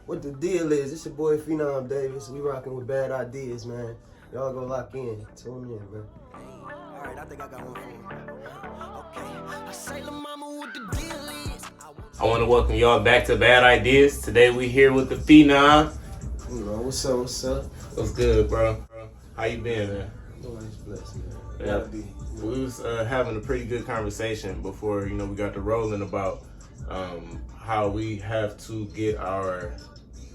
What the deal is? It's your boy FeeNom Davis. We rocking with BADideas, man. Y'all go lock in. Tune in, man. Alright, I think I got one for you. Okay. I say, La Mama, what the deal is? I want to welcome y'all back to BADideas. Today we here with the FeeNom. You know, what's up, what's up? What's good, bro? How you been, man? Always blessed, man. Yeah. Gotta be. We was having a pretty good conversation before, we got to rolling about how we have to get our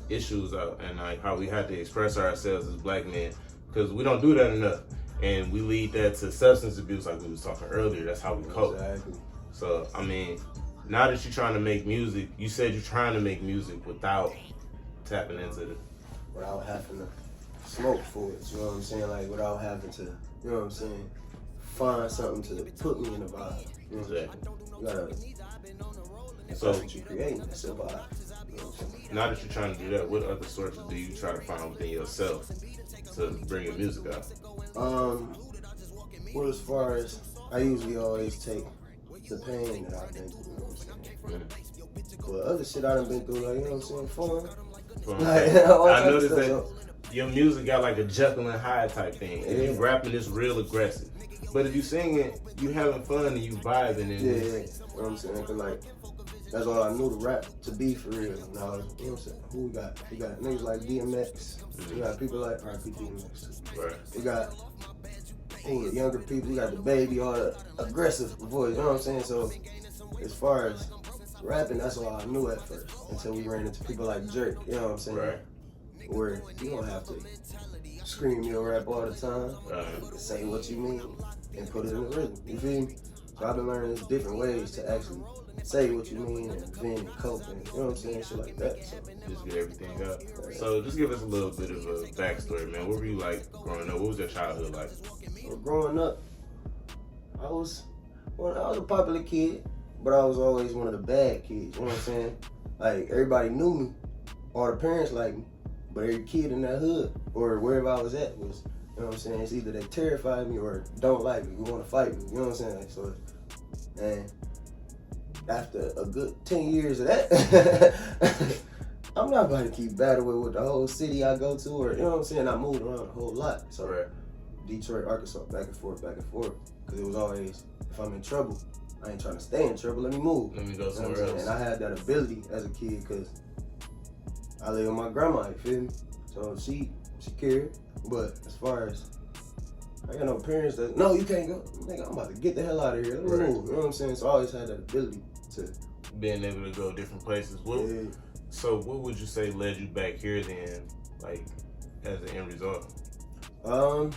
issues out and like how we have to express ourselves as black men, because we don't do that enough, and we lead that to substance abuse, like we was talking earlier. That's how we cope. Exactly. So I mean, now that you're trying to make music, you said you're trying to make music without tapping into it, without having to smoke for it, you know what I'm saying? Like, without having to, you know what I'm saying, find something to put me in a vibe. You know what I'm saying? You gotta, so what you create, it's a vibe. You know what I'm saying? now that you're trying to do that, what other sources do you try to find within yourself to bring your music out? Well, as far as, I usually always take the pain that I've been through, you know what I'm saying? But other shit I done been through, like, you know what I'm saying, fun. I noticed that your music got like a Jekyll and Hyde type thing. If you rapping, it's real aggressive. But if you sing it, you having fun and you vibing. And yeah. You know what I'm saying? Cause like, that's all I knew to rap to be for real. Now, you know what I'm saying? Who we got? We got niggas like DMX. We got people like R.I.P. DMX. Right. We got younger people. We got the baby, all the aggressive voice. You know what I'm saying? So as far as rapping, that's all I knew at first. Until we ran into people like Jerk. You know what I'm saying? Right. Where you don't have to scream your rap all the time. Say what you mean and put it in the rhythm. You feel me? So I've been learning different ways to actually say what you mean and vent and cope and, you know what I'm saying, shit like that. So just get everything out. So just give us a little bit of a backstory, man. What were you like growing up? What was your childhood like? So growing up, I was a popular kid, but I was always one of the bad kids. You know what I'm saying? Like, everybody knew me, all the parents liked me, but every kid in that hood or wherever I was at was, you know what I'm saying, it's either they terrified me or don't like me, want to fight me. You know what I'm saying? Like, so, and after a good 10 years of that, I'm not about to keep battling with the whole city I go to, or, you know what I'm saying, I moved around a whole lot. So Detroit, Arkansas, back and forth, because it was always, if I'm in trouble, I ain't trying to stay in trouble, let me move. Let me go somewhere else. And I had that ability as a kid, because I live with my grandma, you feel me? So she cared, but as far as, I got no parents that, no, you can't go. Nigga, I'm about to get the hell out of here. Let me move. You know what I'm saying? So I always had that ability to being able to go different places. So what would you say led you back here then, like, as an end result? I don't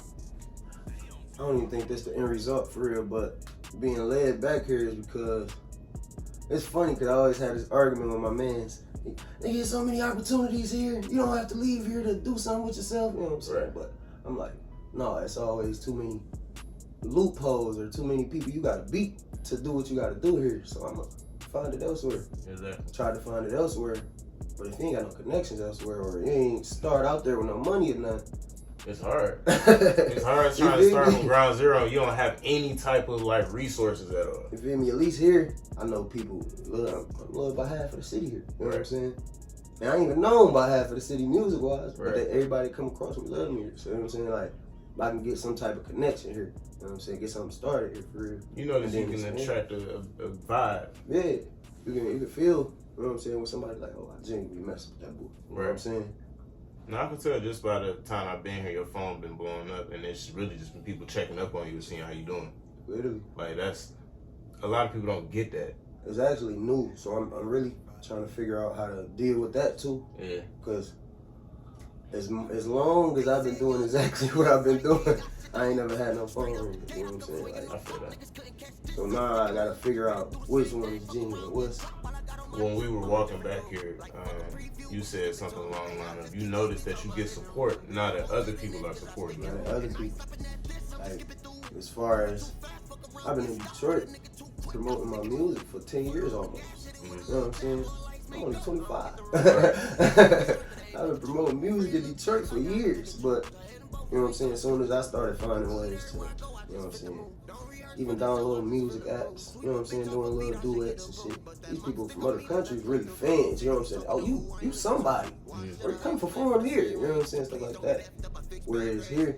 even think that's the end result for real, but being led back here is because it's funny, because I always had this argument with my mans. They get so many opportunities here. You don't have to leave here to do something with yourself. You know what I'm saying? But I'm like, no, it's always too many loopholes or too many people you gotta beat to do what you gotta do here. So I'm gonna find it elsewhere. Exactly. Try to find it elsewhere. But if you ain't got no connections elsewhere, or you ain't start out there with no money or nothing, it's hard. It's hard trying to start from ground zero. You don't have any type of like resources at all. You feel me? At least here, I know people love by half of the city here. You know what I'm saying? And I ain't even known by half of the city music-wise, but everybody come across me love me here. So you know what I'm saying? Like, I can get some type of connection here. You know what I'm saying? Get something started here for real. You know that you can attract a vibe. Yeah. You can feel, you know what I'm saying, when somebody like, oh, I genuinely mess with that boy. You know what I'm saying? Now I can tell just by the time I've been here, your phone been blowing up, and it's really just been people checking up on you and seeing how you doing. Literally. Like, that's, a lot of people don't get that. It's actually new, so I'm really trying to figure out how to deal with that too. Yeah. Because as long as I've been doing exactly what I've been doing, I ain't never had no phone ring. You know what I'm saying? Like, I feel that. So now I gotta figure out which one is genuine. When we were walking back here, you said something along the line of, you notice that you get support, now that other people are supporting you. Like other people. Like, as far as, I've been in Detroit promoting my music for 10 years almost. You know what I'm saying? I'm only 25. I've been promoting music in Detroit for years, but You know what I'm saying? As soon as I started finding ways to, you know what I'm saying? Even downloading music apps, you know what I'm saying? Doing little duets and shit. These people from other countries really fans, you know what I'm saying? Oh, you somebody. Or you come perform here, you know what I'm saying? Stuff like that. Whereas here,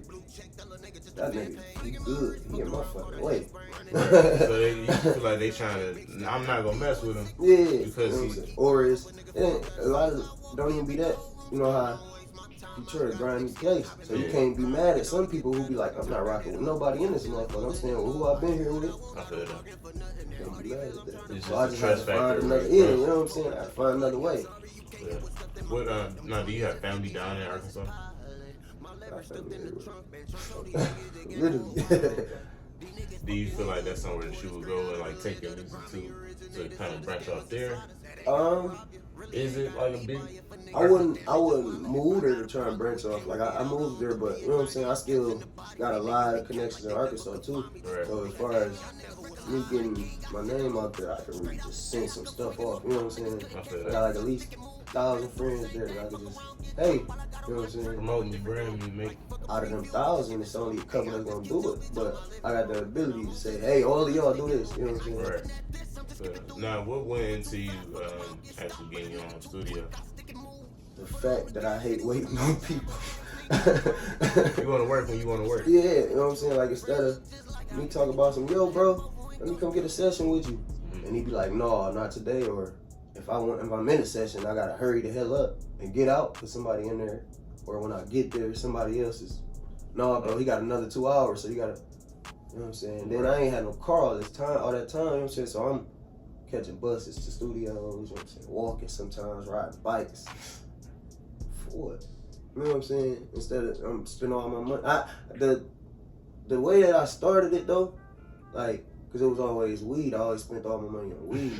that nigga, he good. He in my fucking way. So you feel like they trying to, I'm not gonna mess with him. Yeah. Because you know or it ain't, a lot of it don't even be that. You know how you try to grind your place. So you can't be mad at some people who be like, I'm not rocking with nobody in this motherfucker. I'm staying with who I've been here with. I feel that. Can't be mad at that. It's So I just just a have to trust find factor. another, yeah, you know what I'm saying? I have to find another way. Yeah. What now do you have family down in Arkansas? Literally. Do you feel like that's somewhere that you would go and like take your music to kind of branch off there? Is it like a big? I wouldn't move there to try and branch off. Like I moved there, but you know what I'm saying. I still got a lot of connections in Arkansas too. Right. So as far as me getting my name out there, I can really just send some stuff off. You know what I'm saying? I got like at least 1,000 friends there that I could just, hey, you know what I'm saying? Promoting your brand, you make. Out of them 1,000, it's only a couple that's gonna do it. But I got the ability to say, hey, all of y'all do this. You know what I'm saying? Right. So, now, what went into you actually getting your own studio? The fact that I hate waiting on people. You want to work when you want to work. Yeah, you know what I'm saying? Like instead of me talking about some, yo, bro, let me come get a session with you, and he be like, no, not today. Or if I'm in a session, I gotta hurry the hell up and get out because somebody in there. Or when I get there, somebody else is, no, bro, he got another 2 hours, so you gotta, you know what I'm saying? Then I ain't had no car all that time, you know what I'm saying? So I'm catching buses to studios, you know what I'm saying? Walking sometimes, riding bikes. For what? You know what I'm saying? Instead of spending all my money. The way that I started it though, like, cause it was always weed. I always spent all my money on weed.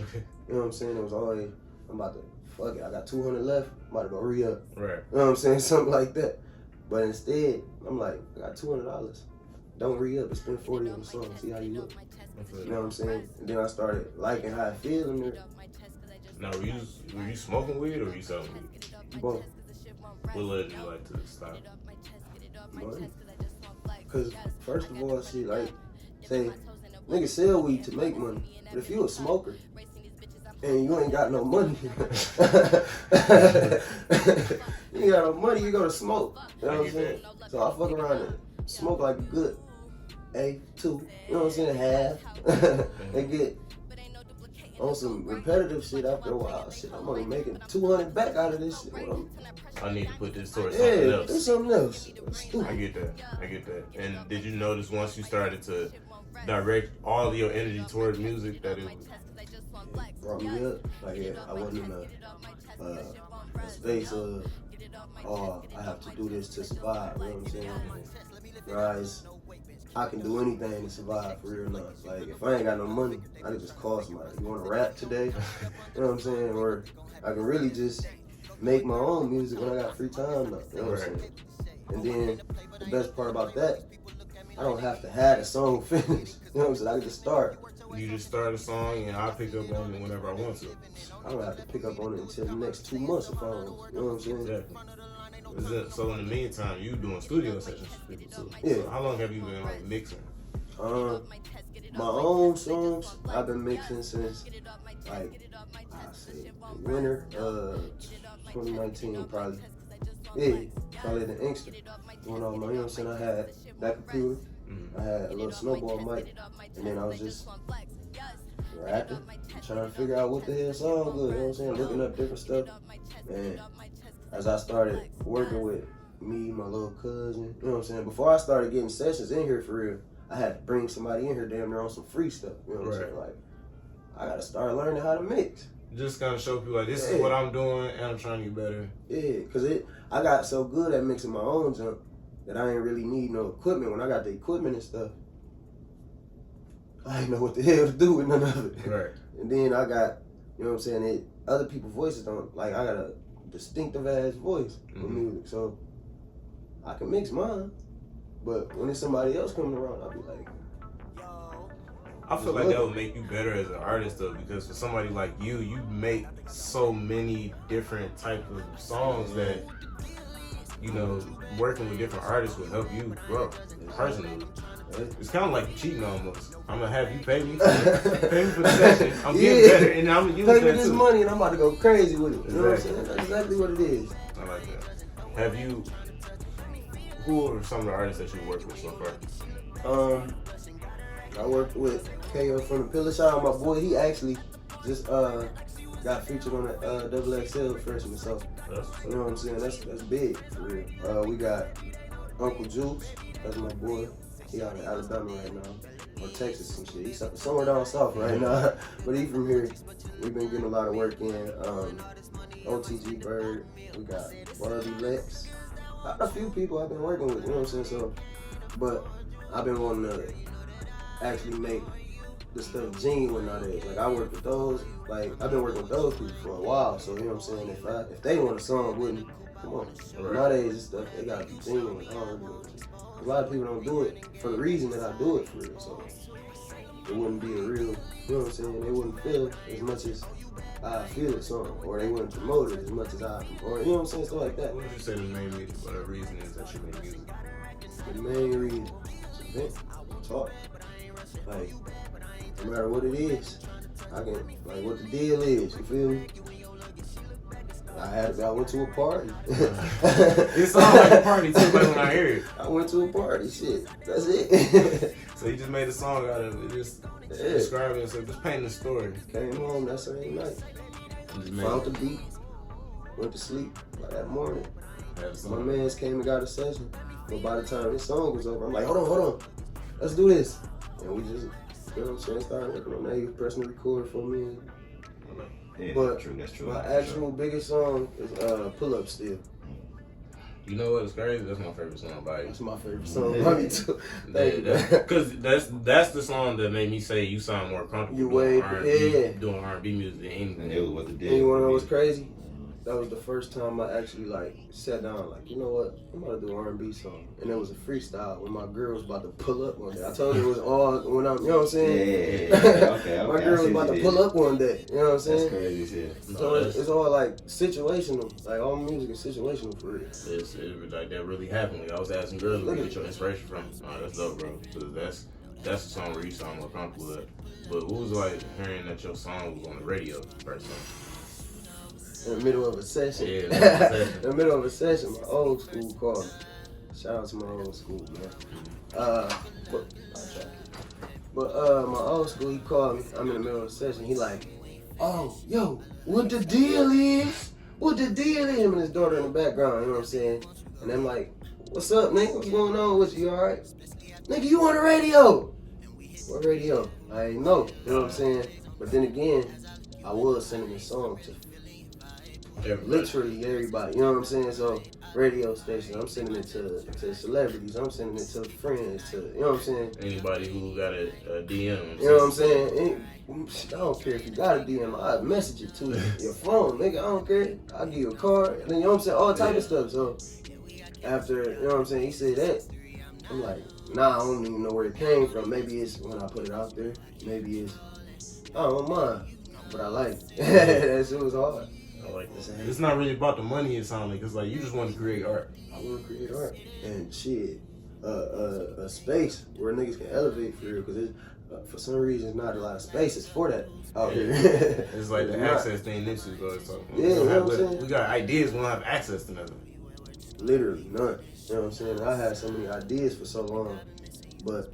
You know what I'm saying? It was always, I'm about to, fuck it, I got 200 left, I'm about to go re-up. Right. You know what I'm saying? Something like that. But instead, I'm like, I got $200. Don't re-up and spend 40 on the song, see how you look. You know what I'm saying? And then I started liking how I feel in there. Now, were you smoking weed or were you selling weed? Both. What led you like to stop? Money. Cause first of all, shit, like, say, niggas sell weed to make money. But if you a smoker and you ain't got no money, you ain't got no money, you go to smoke. You know what I'm saying? So I fuck around and smoke like a good A2, you know what I'm saying, half, and get on some repetitive shit after a while. Shit, I'm only making 200 back out of this shit. I need to put this towards something else. Do something else. I get that. And did you notice once you started to direct all of your energy towards music that it brought me up? Like, yeah, I wasn't in a space of, oh, I have to do this to survive, you know what I'm saying? Whereas I can do anything to survive for real now. Like, if I ain't got no money, I can just call somebody. You want to rap today? You know what I'm saying? Or I can really just make my own music when I got free time now. You know what I'm saying? And then the best part about that, I don't have to have a song finished. You know what I'm saying? I can just start. You just start a song and I'll pick up on it whenever I want to. I don't have to pick up on it until the next 2 months if I want. You know what I'm saying? Exactly. So in the meantime, you doing studio sessions for people too. Yeah. So how long have you been like mixing? My own songs I've been mixing since like I say winter 2019 probably. Yeah, probably the Inkster. Doing all my, you know what I'm saying? I had that computer, I had a little snowball mic, and then I was just rapping, trying to figure out what the hell song good, you know what I'm saying? Looking up different stuff. And as I started working with me, my little cousin, you know what I'm saying? Before I started getting sessions in here for real, I had to bring somebody in here damn near on some free stuff, you know what I'm saying? Like, I gotta start learning how to mix. Just kind of show people like, this is what I'm doing and I'm trying to get better. Yeah, cause I got so good at mixing my own junk that I ain't really need no equipment. When I got the equipment and stuff, I didn't know what the hell to do with none of it. Right. And then I got, you know what I'm saying, other people's voices don't, like I got a distinctive ass voice for music, so I can mix mine. But when there's somebody else coming around, I'll be like, I feel like that would make you better as an artist though, because for somebody like you make so many different types of songs that you know, working with different artists will help you grow personally. It's kind of like cheating almost. I'm gonna have you pay me for the session. I'm getting better, and I'm gonna use pay me that this too. money, and I'm about to go crazy with it. You know what I'm Exactly. saying? That's exactly what it is. I like that. Who are some of the artists that you worked with so far? I worked with KO from the Pillar. Shout out my boy. He actually just got featured on the XXL freshman. So you know what I'm saying? That's big for real. We got Uncle Juice. That's my boy. He out in Alabama right now, or Texas and shit. He's somewhere down south right now, but he from here. We've been getting a lot of work in. OTG Bird. We got Barbie Lex. A few people I've been working with. You know what I'm saying? So, but I've been wanting to actually make the stuff genuine nowadays. Like I work with those. Like I've been working with those people for a while. So you know what I'm saying? If they want a song with me, come on. Right. Nowadays this stuff they gotta be genuine. A lot of people don't do it for the reason that I do it for real. So it wouldn't be a real, you know what I'm saying? They wouldn't feel as much as I feel a song, or they wouldn't promote it as much as I, or you know what I'm saying? Stuff like that. What would you say the main reason is that you make music? The main reason is to vent, talk. Like, no matter what it is, I can, like what the deal is, you feel me? I went to a party. It sounds like a party too, but when I hear it. I went to a party, shit. That's it. So you just made a song out of it, just describing it, so just painting the story. Came home that same night. Found the beat. Went to sleep by that morning. My mans came and got a session. But by the time this song was over, I'm like, hold on. Let's do this. And we just, you know what I'm saying, started working on that. He was pressing the record for me. Yeah, But that's true. my actual biggest song is Pull Up Still. You know what? It's crazy. That's my favorite song by you. That's my favorite song by me too. Because that's the song that made me say you sound more comfortable doing R&B music than anything. And it was what the deal. And you wanna know what's crazy? That was the first time I actually like sat down like, you know what? I'm about to do an R&B song. And it was a freestyle when my girl was about to pull up one day. I told her it was all when I'm, you know what I'm saying? Yeah. Okay. My girl was about to pull up one day. You know what I'm saying? That's crazy shit. So it's all like situational. Like all music is situational for real. It's like that really happened. Like, I was asking girls where you get your inspiration from. Oh, that's dope, bro. Because that's the song where you sound more comfortable with. But what was like hearing that your song was on the radio first time? In the middle of a session. Yeah, in the middle of a session, my old school called me. Shout out to my old school, man. But my old school, he called me. I'm in the middle of a session. He like, oh, yo, what the deal is? What the deal is? Him and his daughter in the background, you know what I'm saying? And I'm like, what's up, nigga? What's going on with you? You all right? Nigga, you on the radio? What radio? I ain't know, you know what I'm saying? But then again, I was sending this song to literally everybody, you know what I'm saying? So radio stations, I'm sending it to celebrities, I'm sending it to friends, to, you know what I'm saying? Anybody who got a DM. You know what I'm saying? I don't care if you got a DM, I'll message it to your phone, nigga, I don't care. I'll give you a card, and then, you know what I'm saying? All type of stuff. So after, you know what I'm saying, he said that, I'm like, nah, I don't even know where it came from. Maybe it's when I put it out there. Maybe it's, I don't mind, but I like it. That shit was hard. I like this. It's not really about the money, it sounds like. It's like you just want to create art. I want to create art and shit, a space where niggas can elevate for real. Because for some reason, not a lot of spaces for that out here. It's like the access thing this is going to talk about. Yeah, you know what I'm saying? We got ideas, we don't have access to nothing. Literally none. You know what I'm saying? I had so many ideas for so long, but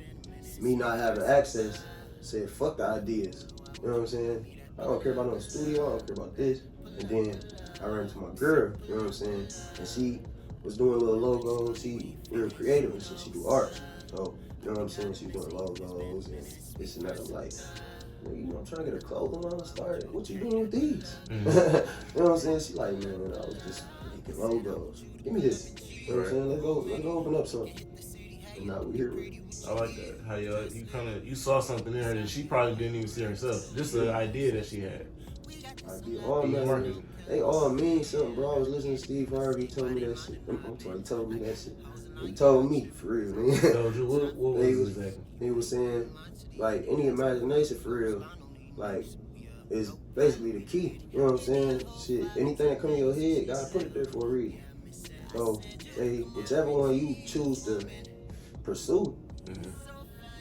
me not having access said fuck the ideas. You know what I'm saying? I don't care about no studio. I don't care about this. And then I ran into my girl, you know what I'm saying? And she was doing little logos. She real creative and shit. She do art. So, you know what I'm saying? She's doing logos and this and that. I'm like, you know, I'm trying to get a clothing line started. What you doing with these? Mm-hmm. You know what I'm saying? She like, man, I was just making logos. Give me this. You know what I'm saying? Let's go open up something. And now we here with it. I like that. How you saw something in her that she probably didn't even see herself. Just the idea that she had. They all mean something, bro. I was listening to Steve Harvey. He told me that shit. I'm sorry, he told me that shit. He told me, for real, man. Told you, what was it exactly? He was saying, like, any imagination, for real, like, is basically the key. You know what I'm saying? Shit, anything that come in your head, God put it there for a reason. So, say whichever one you choose to pursue,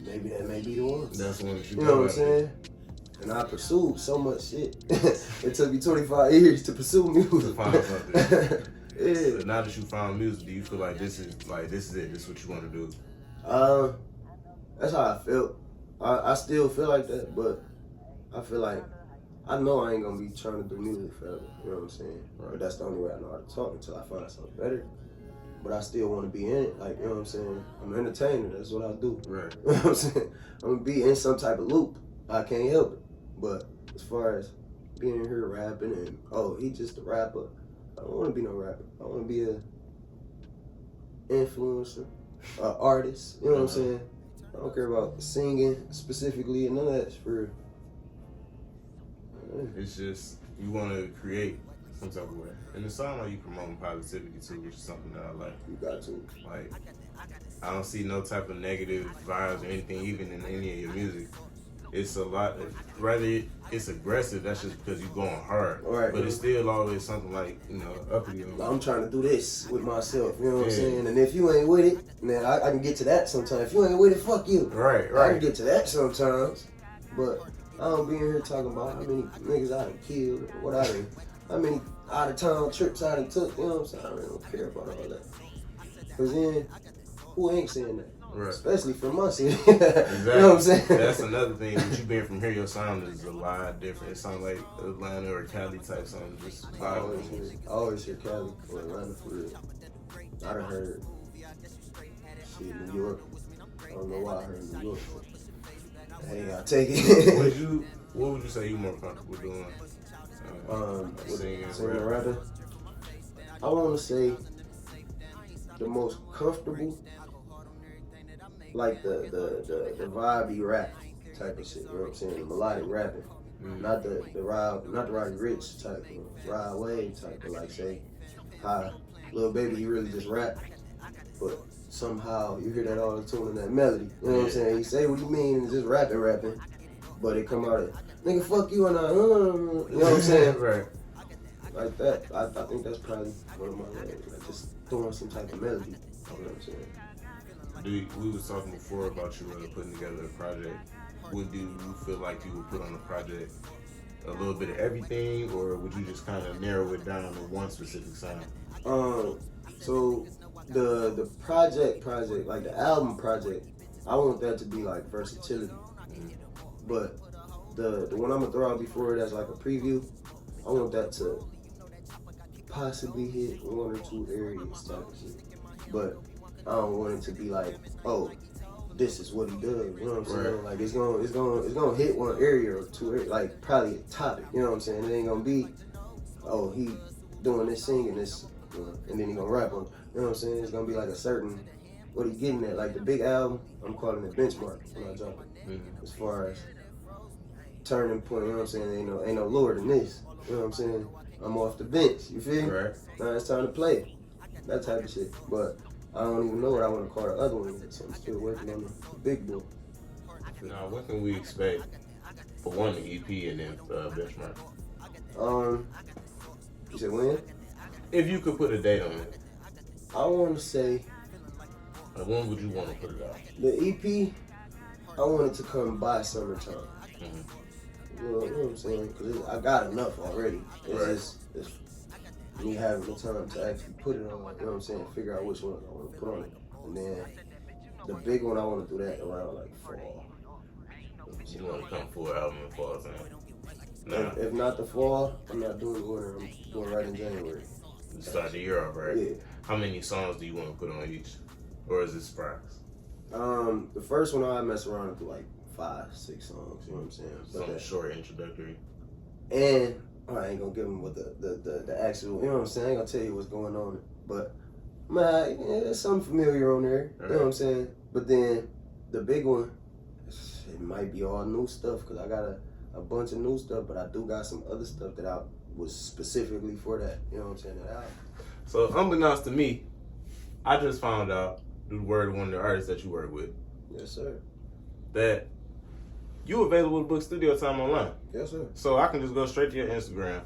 maybe that may be the one. That's the one that You know what I'm saying? And I pursued so much shit. It took me 25 years to pursue music. To find something. Yeah. So now that you found music, do you feel like this is it? This is what you want to do? That's how I felt. I still feel like that, but I feel like I know I ain't gonna be trying to do music forever. You know what I'm saying? Right. But that's the only way I know how to talk until I find something better. But I still want to be in it. Like, you know what I'm saying? I'm an entertainer. That's what I do. Right. You know what I'm saying? I'm gonna be in some type of loop. I can't help it. But as far as being here rapping and he just a rapper, I don't want to be no rapper. I want to be a influencer, an artist. You know what I'm saying? I don't care about singing specifically and none of that's for. It's just you want to create some type of way, and it sounds like you promoting positivity too, which is something that I like. You got to. Like, I don't see no type of negative vibes or anything, even in any of your music. It's a lot. Rather, it's aggressive. That's just because you're going hard. Right. But it's still always something like uppity. I'm trying to do this with myself. You know what I'm saying? And if you ain't with it, then I can get to that sometimes. If you ain't with it, fuck you. Right. I can get to that sometimes. But I don't be in here talking about how many niggas I done killed, what I done, how many out of town trips I done took. You know what I'm saying? I really don't care about all that. Cause then, who ain't saying that? Right. Especially from my city. Exactly. You know what I'm saying? That's another thing. With you being from here, your sound is a lot different. It sounds like Atlanta or Cali type sound. Just I always hear Cali or Atlanta for real. I done heard shit New York. I don't know why I heard New York. But hey, I take it. What would you say you more comfortable doing? Singing and rapping. I want to say the most comfortable, like the vibey rap type of shit. You know what I'm saying? The melodic rapping, not the Roddy Rich type of Ride Wave type of, like, say how Lil Baby, he really just rap, but somehow you hear that auto-tune in that melody. You know what I'm saying? He say what he mean and just rapping, but it come out of nigga fuck you and I. You know what I'm saying? Right. Like that. I think that's probably one of my ways. Like just throwing some type of melody. You know what I'm saying? We was talking before about you putting together a project. Would you feel like you would put on a project a little bit of everything, or would you just kind of narrow it down to one specific sound? So the project, like the album project, I want that to be like versatility. But the one I'm gonna throw out before that's like a preview, I want that to possibly hit one or two areas type of shit. But I don't want it to be like, oh, this is what he does. You know what I'm saying? Right. Like it's gonna hit one area or two areas, like probably a topic. You know what I'm saying? It ain't gonna be, oh, he doing this singing this, and then he gonna rap on it. You know what I'm saying? It's gonna be like a certain what he getting at. Like the big album, I'm calling it benchmark when I drop it. As far as turning point, you know what I'm saying? Ain't no lower than this. You know what I'm saying? I'm off the bench. You feel me? Right. Now it's time to play. That type of shit. But I don't even know what I want to call the other one yet, so I'm still working on the big boy. Now, what can we expect for one, the EP and then benchmark? You said when? If you could put a date on it, I want to say when would you want to put it out? the EP, I want it to come by summertime. You know what I'm saying? Because I got enough already. It's me having the time to actually put it on, you know what I'm saying? Figure out which one I want to put on it. And then the big one, I want to do that around like fall. You want to come full album in fall time? No. If not the fall, I'm not doing the winter. I'm doing right in January. Start the year off, right? Yeah. How many songs do you want to put on each? Or is it surprise? The first one I mess around and do like 5-6 songs, you know what I'm saying? Something short, introductory. And I ain't gonna give them what the actual, you know what I'm saying? I ain't gonna tell you what's going on. But man, there's something familiar on there, you know what I'm saying? But then the big one, it might be all new stuff because I got a bunch of new stuff, but I do got some other stuff that I was specifically for that, you know what I'm saying? That album. So unbeknownst to me, I just found out through the word of one of the artists that you work with. Yes, sir. That you available to book studio time online. Yes, sir. So I can just go straight to your Instagram,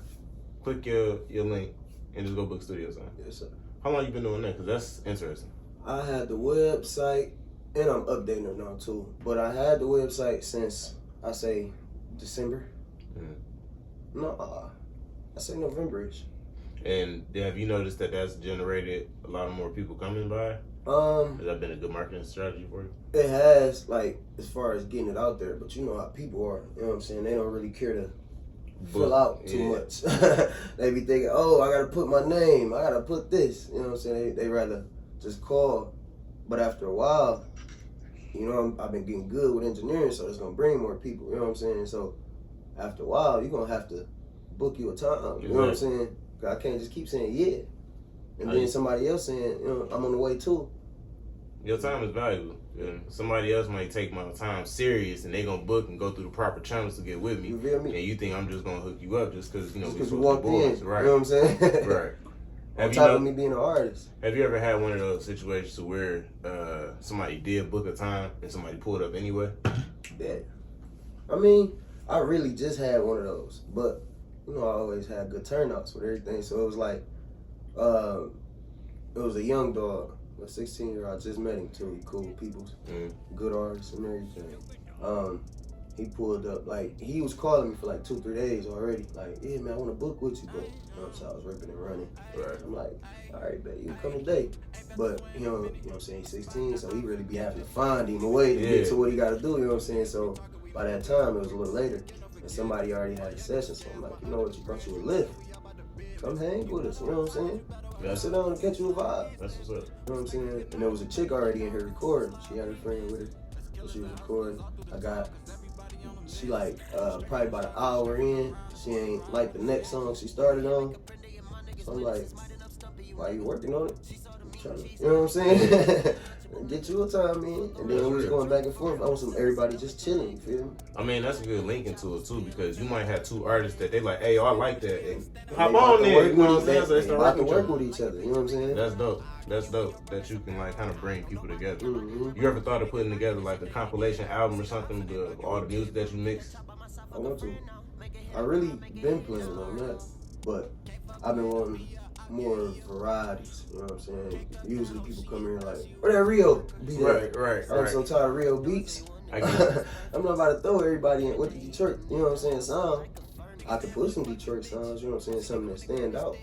click your link, and just go book studio time. Yes, sir. How long you been doing that? Because that's interesting. I had the website, and I'm updating it now too. But I had the website since, I say, December. No, I say November-ish. And have you noticed that that's generated a lot of more people coming by? Has that been a good marketing strategy for you? It has, like, as far as getting it out there, but you know how people are. You know what I'm saying? They don't really care to fill out too much. They be thinking, oh, I gotta put my name, I gotta put this. You know what I'm saying? They rather just call. But after a while, you know, I've been getting good with engineering, so it's gonna bring more people. You know what I'm saying? So after a while, you're gonna have to book you a time. You know what I'm saying? 'Cause I can't just keep saying yeah, and then somebody else saying, you know, I'm on the way too. Your time is valuable. And somebody else might take my time serious, and they gonna book and go through the proper channels to get with me. You feel me? And you think I'm just gonna hook you up just because, you know, Because we you walked boys, in, right? you know what I'm saying? Right. On top of me being an artist. Have you ever had one of those situations where somebody did book a time and somebody pulled up anyway? Yeah. I mean, I really just had one of those, but you know, I always had good turnouts with everything. So it was like, it was a young dog, a 16-year-old. I just met him too. He cool people, good artist and everything. He pulled up, like, he was calling me for like 2-3 days already. Like, yeah, man, I want to book with you, but you know, so I was ripping and running. Right. I'm like, all right, bet you can come today. But you know what I'm saying, he's 16, so he really be having to find him a way to get to what he got to do. You know what I'm saying? So by that time, it was a little later, and somebody already had a session. So I'm like, you know what, you brought you a lift. Come hang with us. You know what I'm saying? Yeah. Sit down and catch you a vibe. That's what's up. You know what I'm saying? And there was a chick already in here recording. She had her friend with her, so she was recording. She like probably about an hour in. She ain't like the next song she started on. So I'm like, why you working on it? You know what I'm saying? Get you a time in. And then we was going back and forth. I want some everybody just chilling, you feel me? I mean, that's a good link into it too, because you might have two artists that they like, hey, I like that. And hop on there. You know what I'm saying? So they start about to work with each other. You know what I'm saying? That's dope. That's dope. That you can like kind of bring people together. Mm-hmm. You ever thought of putting together like a compilation album or something of all the music that you mix? I want to. I really been planning on that, but I've been wanting more varieties. You know what I'm saying? Usually people come here like, where that Rio beat at? Right. I'm so tired of Rio beats. I get it. I'm not about to throw everybody in with the Detroit, you know what I'm saying, sound. I could put some Detroit sounds, you know what I'm saying, something that stand out.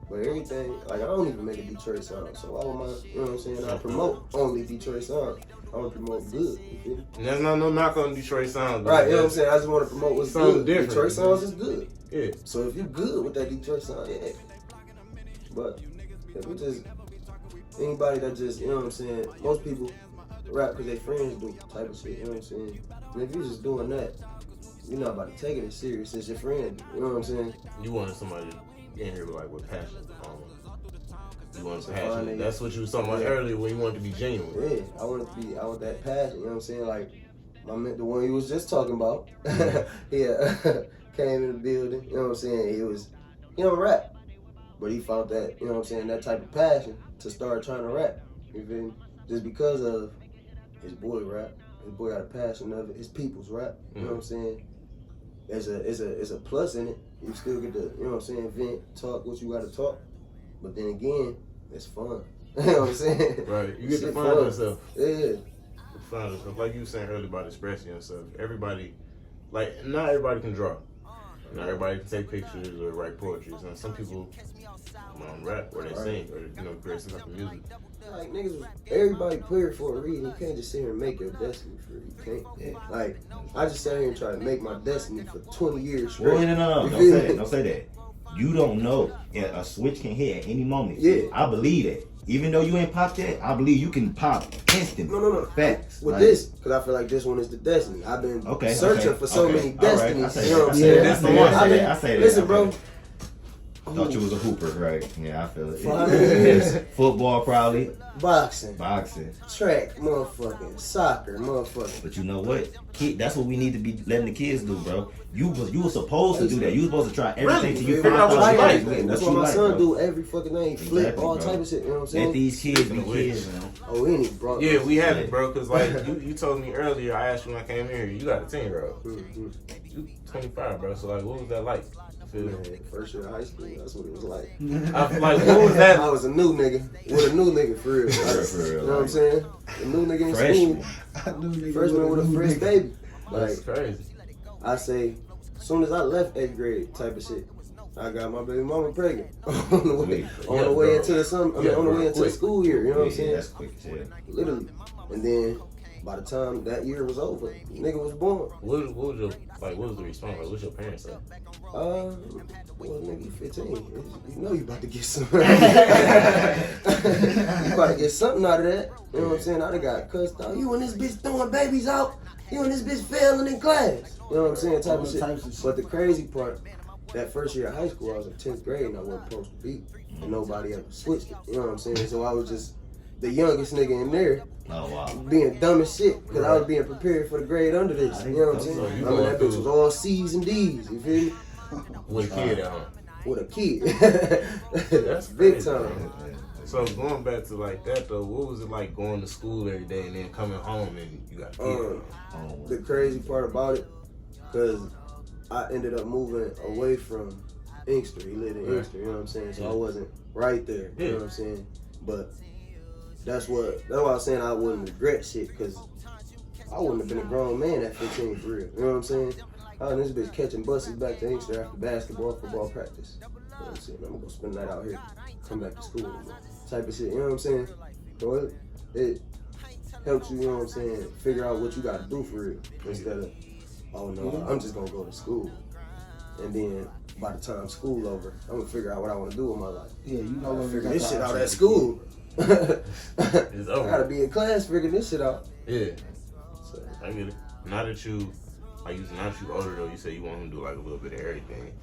But everything, like, I don't even make a Detroit sound, so why would you know what I'm saying, I promote only Detroit sound. I want to promote good, you feel me? And there's no knock on Detroit sounds. Right, you know what I'm saying, I just want to promote what's Something good. different. Detroit sounds is good. Yeah. So if you're good with that Detroit sound, yeah. But if we just, anybody that just, you know what I'm saying, most people rap because their friends do type of shit, you know what I'm saying? And if you're just doing that, you're not about to take it as serious as your friend, you know what I'm saying? You wanted somebody in here with passion. You want passion. That's what you was talking about earlier when you wanted to be genuine. Yeah, I want that passion, you know what I'm saying? Like, the one you was just talking about, yeah, came in the building, you know what I'm saying? He don't rap. But he found that, you know what I'm saying, that type of passion to start trying to rap. You feel me? Just because of his boy rap. His boy got a passion of it. His people's rap. You know what I'm saying? There's a plus in it. You still get to, you know what I'm saying, vent, talk what you gotta talk. But then again, it's fun. You know what I'm saying? Right. You get to find yourself. Yeah. Find yourself. Like you were saying earlier about expressing yourself. Everybody, like, not everybody can draw. Not everybody can take pictures or write poetry. So some people rap or they sing or, you know, create some type of music. Like, niggas, everybody put here for a reason. You can't just sit here and make your destiny for you. Can't. Yeah. Like, I just sat here and tried to make my destiny for 20 years straight. Well, no. Don't say that. Don't say that. You don't know. Yeah, a switch can hit at any moment. Yeah. I believe that. Even though you ain't popped yet, I believe you can pop instantly. No. Facts. With like, this, because I feel like this one is the destiny. I've been searching for so many destinies. Right. You know what I'm saying? That's the one. I say that. Listen, bro. Thought you was a hooper, right? Yeah, I feel it. Yes. Football, probably. Boxing, track, motherfucking soccer, motherfucking. But you know what? That's what we need to be letting the kids do, bro. You were supposed to do that. You were supposed to try everything till you figure out what you like. That's what my son do every fucking day. He flip all type of shit. You know what I'm saying? Let these kids be kids, man. Oh, any bro. Yeah, we have it, bro. Cause like you told me earlier, I asked you when I came here. You got a 10-year-old. You 25, bro. So like, what was that like? feel? Man, first year of high school, that's what it was like. Like, what was that? I was a new nigga with a new nigga for real. You know what I'm saying? A new nigga in school. Freshman with a fresh baby. That's Like, crazy. I say, as soon as I left 8th grade type of shit, I got my baby mama pregnant on the way into the summer. I mean, on the way into the school year. You know what I'm saying? That's quick as hell. Literally. And then by the time that year was over, nigga was born. What was your what was the response? Like, what's your parents say? Well, nigga, you 15. You know you about to get some. You about to get something out of that. You know what I'm saying? I done got cussed out. You and this bitch throwing babies out. You and this bitch failing in class. You know what I'm saying? Type of shit. But the crazy part, that first year of high school, I was in 10th grade and I wasn't supposed to be. And nobody ever switched it. You know what I'm saying? So I was just the youngest nigga in there. Oh, wow. Being dumb as shit. Because I was being prepared for the grade under this. You know what I'm saying? I mean, that bitch was all C's and D's. You feel me? With a kid at home. With a kid. That's big crazy, time. Man. So going back to like that though, what was it like going to school every day and then coming home and you got a kid? The crazy part about it, because I ended up moving away from Inkster. He lived in Inkster, you know what I'm saying? So I wasn't right there, you know what I'm saying? But that's why I was saying I wouldn't regret shit, because I wouldn't have been a grown man at 15 for real. You know what I'm saying? I was this bitch catching buses back to Inkster after football practice. You know what I'm saying? I'm gonna go spend the night out here, come back to school, type of shit. You know what I'm saying? So it helps you, you know what I'm saying, figure out what you gotta do for real, instead of, oh no, I'm just gonna go to school. And then by the time school over, I'm gonna figure out what I wanna do with my life. Yeah, you know what? Figure this shit out at school. It's over. I gotta be in class figuring this shit out. Yeah. So, I get it. Now that you older though, you say you want him to do like a little bit of everything.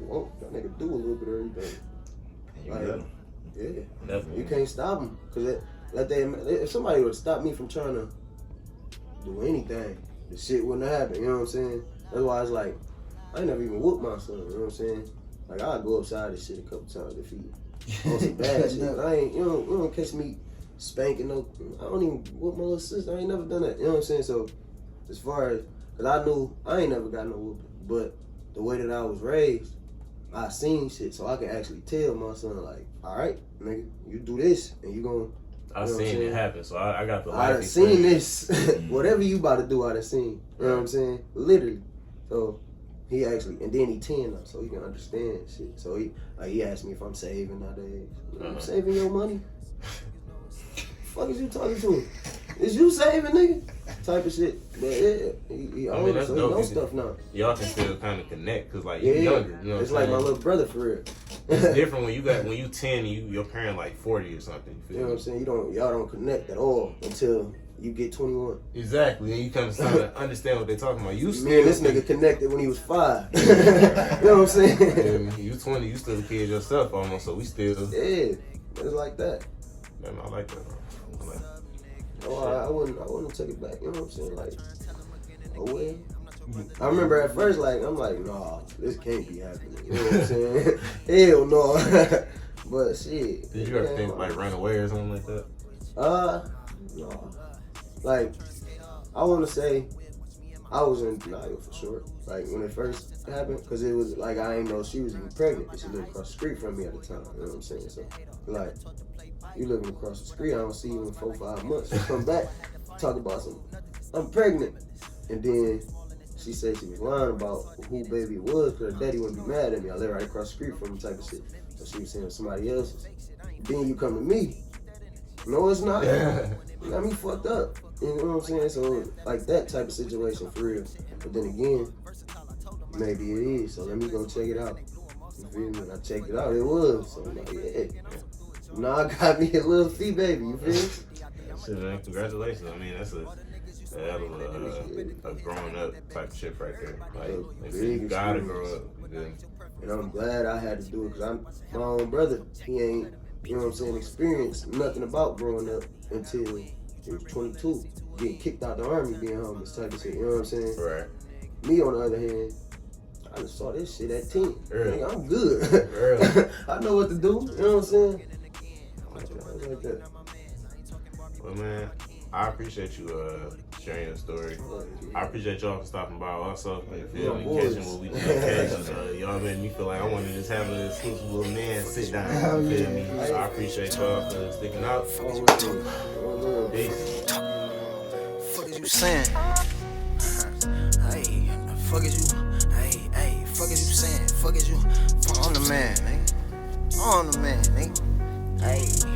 that nigga do a little bit of everything. Like, yeah. Definitely. You can't stop him. Because if somebody would stop me from trying to do anything, the shit wouldn't have happened. You know what I'm saying? That's why it's like, I ain't never even whooped my son. You know what I'm saying? Like, I'll go upside this shit a couple times if he on some bad shit. But I ain't, you don't catch me spanking no, I don't even whoop my little sister. I ain't never done that. You know what I'm saying? So, as far as, because I knew I ain't never got no whooping, but the way that I was raised, I seen shit, so I can actually tell my son, like, all right, nigga, you do this, and you gonna. I seen it happen, so I got the life I done seen this. Whatever you about to do, I done seen. You know what I'm saying? Literally. So he actually, and then he 10 now, so he can understand shit. So he asked me if I'm saving nowadays. I'm saving your money. Fuck is you talking to? Is you saving, nigga? Type of shit. But yeah, he older, so he knows stuff now. Y'all can still kind of connect, cause like you're younger. You know it's what I'm like saying? my little brother for real. It's different when you 10 and your parent like 40 or something. You know what I'm saying? Y'all don't connect at all until you get 21. Exactly, and you kind of start to understand what they're talking about. You still, me and this nigga connected when he was 5. You know what I'm saying? Yeah, you 20, you still a kid yourself almost, so we still. Yeah, it's like that. Man, I like that, bro. I like that. Oh, I wouldn't take it back. You know what I'm saying? Like, oh well. I remember at first, like, I'm like, nah, this can't be happening. You know what I'm saying? Hell no. But shit. Did you ever think like run away or something like that? No. Like, I want to say I was in denial for sure. Like, when it first happened, because it was like, I ain't know she was even pregnant, because she lived across the street from me at the time. You know what I'm saying? So, like, you living across the street, I don't see you in 4-5 months. She come back, talk about something. I'm pregnant. And then she said she was lying about who baby it was, because her daddy wouldn't be mad at me. I live right across the street from me type of shit. So she was saying somebody else's. Then you come to me. No, it's not. You got me fucked up. You know what I'm saying? So, like that type of situation for real. But then again, maybe it is. So let me go check it out. You feel me? I checked it out. It was. So I'm like, yeah. Now I got me a little fee baby. You feel me? Shit, man, congratulations. I mean, that's a growing up type of shit right there. Like you gotta grow up. And I'm glad I had to do it, because I'm my own brother. He ain't, you know what I'm saying, experienced nothing about growing up until he was 22. Getting kicked out the army, being homeless type of shit. You know what I'm saying? Right. Me, on the other hand, I just saw this shit at 10. Early. Nigga, I'm good. I know what to do. You know what I'm saying? Like that. Well, man, I appreciate you sharing your story. I appreciate y'all for stopping by also. You feel me? boys. Catching what we did catch. Y'all made me feel like I want to just have an exclusive little man sit down. You feel me? So I appreciate y'all for sticking out. Peace. Fuck is you saying? Hey, fuck is you? Hey, fuck is you saying? Fuck is you? I'm the man, nigga. I'm the man, nigga. Hey.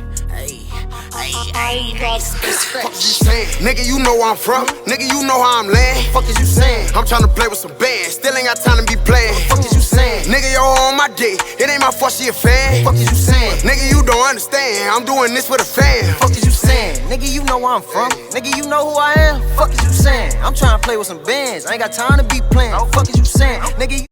Fuck is you saying? Nigga, you know where I'm from. Nigga, you know how I'm laying. Fuck is you saying? I'm tryna play with some bands. Still ain't got time to be playing. Fuck is you saying? Nigga, you're on my dick. It ain't my fault she a fan. Fuck is you saying? Nigga, you don't understand. I'm doing this for the fam. Fuck is you saying? Nigga, you know where I'm from. Nigga, you know who I am. Fuck is you saying? I'm tryna play with some bands. I ain't got time to be playing. Fuck is you saying? Nigga,